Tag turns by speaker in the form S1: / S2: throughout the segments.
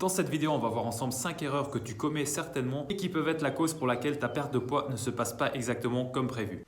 S1: Dans cette vidéo, on va voir ensemble 5 erreurs que tu commets certainement et qui peuvent être la cause pour laquelle ta perte de poids ne se passe pas exactement comme prévu.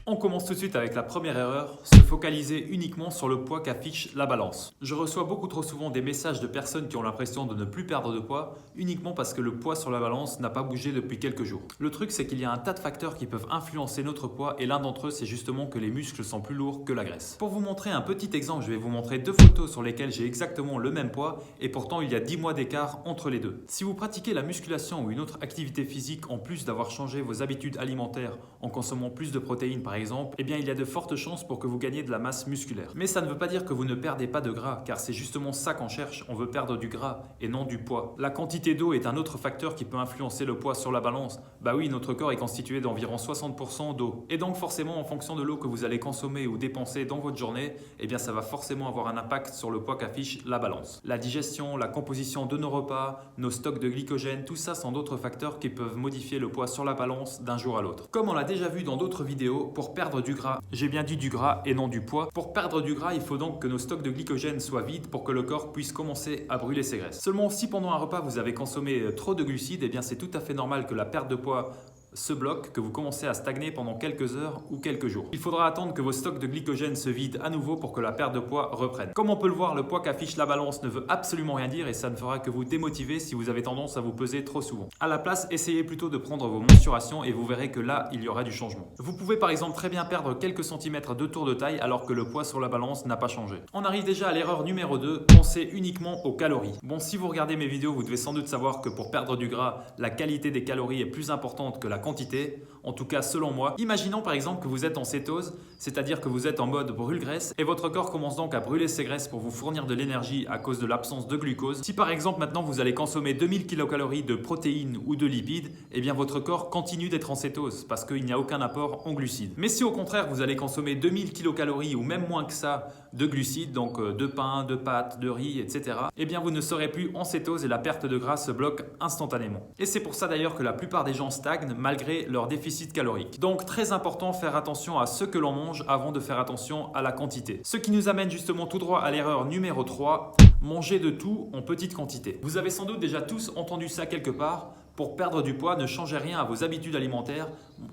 S1: On commence tout de suite avec la première erreur, se focaliser uniquement sur le poids qu'affiche la balance. Je reçois beaucoup trop souvent des messages de personnes qui ont l'impression de ne plus perdre de poids uniquement parce que le poids sur la balance n'a pas bougé depuis quelques jours. Le truc, c'est qu'il y a un tas de facteurs qui peuvent influencer notre poids et l'un d'entre eux, c'est justement que les muscles sont plus lourds que la graisse. Pour vous montrer un petit exemple, je vais vous montrer deux photos sur lesquelles j'ai exactement le même poids et pourtant il y a 10 mois d'écart entre les deux. Si vous pratiquez la musculation ou une autre activité physique en plus d'avoir changé vos habitudes alimentaires en consommant plus de protéines par exemple, eh bien il y a de fortes chances pour que vous gagniez de la masse musculaire. Mais ça ne veut pas dire que vous ne perdez pas de gras, car c'est justement ça qu'on cherche, on veut perdre du gras et non du poids. La quantité d'eau est un autre facteur qui peut influencer le poids sur la balance. Bah oui, notre corps est constitué d'environ 60% d'eau. Et donc forcément, en fonction de l'eau que vous allez consommer ou dépenser dans votre journée, eh bien ça va forcément avoir un impact sur le poids qu'affiche la balance. La digestion, la composition de nos repas, nos stocks de glycogène, tout ça sont d'autres facteurs qui peuvent modifier le poids sur la balance d'un jour à l'autre. Comme on l'a déjà vu dans d'autres vidéos, pour perdre du gras, j'ai bien dit du gras et non du poids. Pour perdre du gras, il faut donc que nos stocks de glycogène soient vides pour que le corps puisse commencer à brûler ses graisses. Seulement si pendant un repas vous avez consommé trop de glucides, eh bien c'est tout à fait normal que la perte de poids se bloque, que vous commencez à stagner pendant quelques heures ou quelques jours. Il faudra attendre que vos stocks de glycogène se vident à nouveau pour que la perte de poids reprenne. Comme on peut le voir, le poids qu'affiche la balance ne veut absolument rien dire et ça ne fera que vous démotiver si vous avez tendance à vous peser trop souvent. À la place, essayez plutôt de prendre vos mensurations et vous verrez que là, il y aura du changement. Vous pouvez par exemple très bien perdre quelques centimètres de tour de taille alors que le poids sur la balance n'a pas changé. On arrive déjà à l'erreur numéro 2, pensez uniquement aux calories. Bon, si vous regardez mes vidéos, vous devez sans doute savoir que pour perdre du gras, la qualité des calories est plus importante que la quantité. En tout cas, selon moi. Imaginons par exemple que vous êtes en cétose, c'est-à-dire que vous êtes en mode brûle-graisse et votre corps commence donc à brûler ses graisses pour vous fournir de l'énergie à cause de l'absence de glucose. Si par exemple maintenant vous allez consommer 2000 kcal de protéines ou de lipides, eh bien votre corps continue d'être en cétose parce qu'il n'y a aucun apport en glucides. Mais si au contraire vous allez consommer 2000 kcal ou même moins que ça de glucides, donc de pain, de pâtes, de riz, etc., eh bien vous ne serez plus en cétose et la perte de gras se bloque instantanément. Et c'est pour ça d'ailleurs que la plupart des gens stagnent malgré leur déficit calorique. Donc très important, faire attention à ce que l'on mange avant de faire attention à la quantité. Ce qui nous amène justement tout droit à l'erreur numéro 3, manger de tout en petite quantité. Vous avez sans doute déjà tous entendu ça quelque part. Pour perdre du poids, ne changez rien à vos habitudes alimentaires,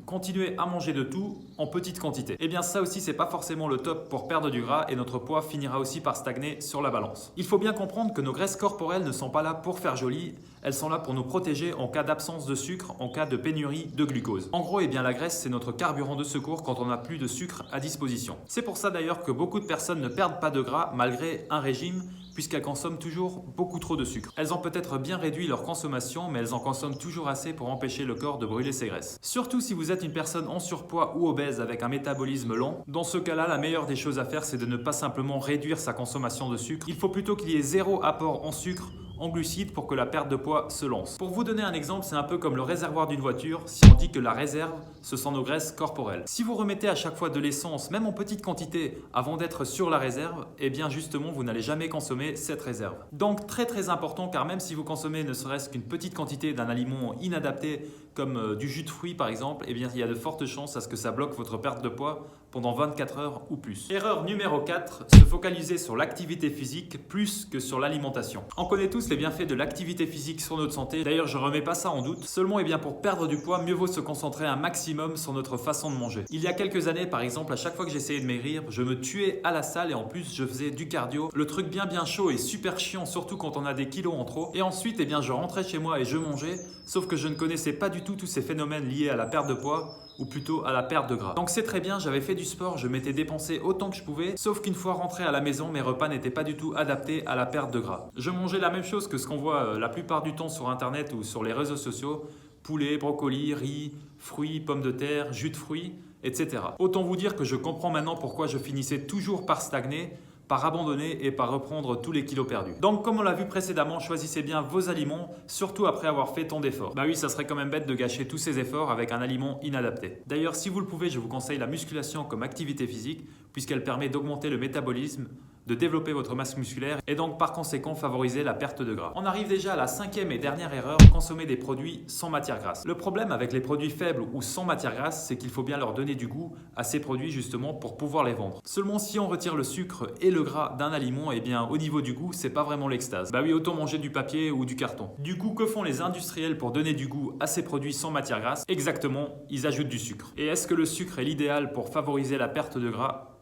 S1: continuez à manger de tout en petite quantité. Et bien ça aussi, c'est pas forcément le top pour perdre du gras et notre poids finira aussi par stagner sur la balance. Il faut bien comprendre que nos graisses corporelles ne sont pas là pour faire joli, elles sont là pour nous protéger en cas d'absence de sucre, en cas de pénurie de glucose. En gros, eh bien la graisse, c'est notre carburant de secours quand on n'a plus de sucre à disposition. C'est pour ça d'ailleurs que beaucoup de personnes ne perdent pas de gras malgré un régime, puisqu'elles consomment toujours beaucoup trop de sucre. Elles ont peut-être bien réduit leur consommation, mais elles en consomment toujours assez pour empêcher le corps de brûler ses graisses. Surtout si vous êtes une personne en surpoids ou obèse avec un métabolisme lent, dans ce cas-là, la meilleure des choses à faire, c'est de ne pas simplement réduire sa consommation de sucre. Il faut plutôt qu'il y ait zéro apport en sucre, en glucides pour que la perte de poids se lance. Pour vous donner un exemple, c'est un peu comme le réservoir d'une voiture. Si on dit que la réserve, ce sont nos graisses corporelles. Si vous remettez à chaque fois de l'essence, même en petite quantité, avant d'être sur la réserve, eh bien justement, vous n'allez jamais consommer cette réserve. Donc très important, car même si vous consommez ne serait-ce qu'une petite quantité d'un aliment inadapté, comme du jus de fruits par exemple, eh bien il y a de fortes chances à ce que ça bloque votre perte de poids pendant 24 heures ou plus. Erreur numéro 4, se focaliser sur l'activité physique plus que sur l'alimentation. On connaît tous les bienfaits de l'activité physique sur notre santé, d'ailleurs je ne remets pas ça en doute. Seulement, eh bien, pour perdre du poids, mieux vaut se concentrer un maximum sur notre façon de manger. Il y a quelques années par exemple, à chaque fois que j'essayais de maigrir, je me tuais à la salle et en plus je faisais du cardio. Le truc bien chaud et super chiant, surtout quand on a des kilos en trop. Et ensuite, eh bien, je rentrais chez moi et je mangeais, sauf que je ne connaissais pas du tout tous ces phénomènes liés à la perte de poids, ou plutôt à la perte de gras. Donc c'est très bien, j'avais fait du sport, je m'étais dépensé autant que je pouvais, sauf qu'une fois rentré à la maison, mes repas n'étaient pas du tout adaptés à la perte de gras. Je mangeais la même chose que ce qu'on voit la plupart du temps sur internet ou sur les réseaux sociaux, poulet, brocoli, riz, fruits, pommes de terre, jus de fruits, etc. Autant vous dire que je comprends maintenant pourquoi je finissais toujours par stagner, par abandonner et par reprendre tous les kilos perdus. Donc comme on l'a vu précédemment, choisissez bien vos aliments, surtout après avoir fait tant d'efforts. Bah oui, ça serait quand même bête de gâcher tous ces efforts avec un aliment inadapté. D'ailleurs, si vous le pouvez, je vous conseille la musculation comme activité physique, puisqu'elle permet d'augmenter le métabolisme, de développer votre masse musculaire et donc par conséquent favoriser la perte de gras. On arrive déjà à la cinquième et dernière erreur, consommer des produits sans matière grasse. Le problème avec les produits faibles ou sans matière grasse, c'est qu'il faut bien leur donner du goût à ces produits justement pour pouvoir les vendre. Seulement si on retire le sucre et le gras d'un aliment, eh bien au niveau du goût, c'est pas vraiment l'extase. Bah oui, autant manger du papier ou du carton. Du coup, que font les industriels pour donner du goût à ces produits sans matière grasse? Exactement, ils ajoutent du sucre. Et est-ce que le sucre est l'idéal pour favoriser la perte de gras?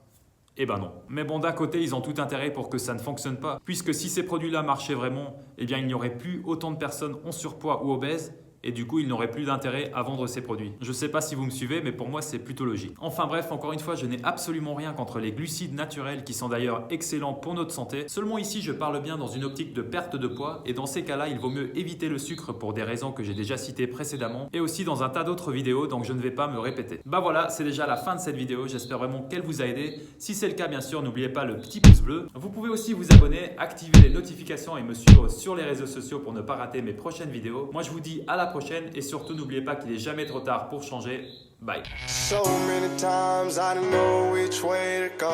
S1: Eh ben non. Mais bon, d'un côté, ils ont tout intérêt pour que ça ne fonctionne pas, puisque si ces produits-là marchaient vraiment, eh bien il n'y aurait plus autant de personnes en surpoids ou obèses, et du coup, ils n'auraient plus d'intérêt à vendre ces produits. Je sais pas si vous me suivez, mais pour moi, c'est plutôt logique. Enfin bref, encore une fois, je n'ai absolument rien contre les glucides naturels qui sont d'ailleurs excellents pour notre santé. Seulement ici, je parle bien dans une optique de perte de poids, et dans ces cas-là, il vaut mieux éviter le sucre pour des raisons que j'ai déjà citées précédemment, et aussi dans un tas d'autres vidéos, donc je ne vais pas me répéter. Bah voilà, c'est déjà la fin de cette vidéo, j'espère vraiment qu'elle vous a aidé. Si c'est le cas, bien sûr, n'oubliez pas le petit pouce bleu. Vous pouvez aussi vous abonner, activer les notifications et me suivre sur les réseaux sociaux pour ne pas rater mes prochaines vidéos. Moi, je vous dis à la prochaine, et surtout n'oubliez pas qu'il n'est jamais trop tard pour changer. Bye.
S2: So many times I don't know which way to go.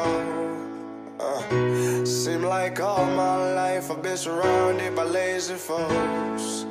S2: Seem like all my life I've been surrounded by lazy folks.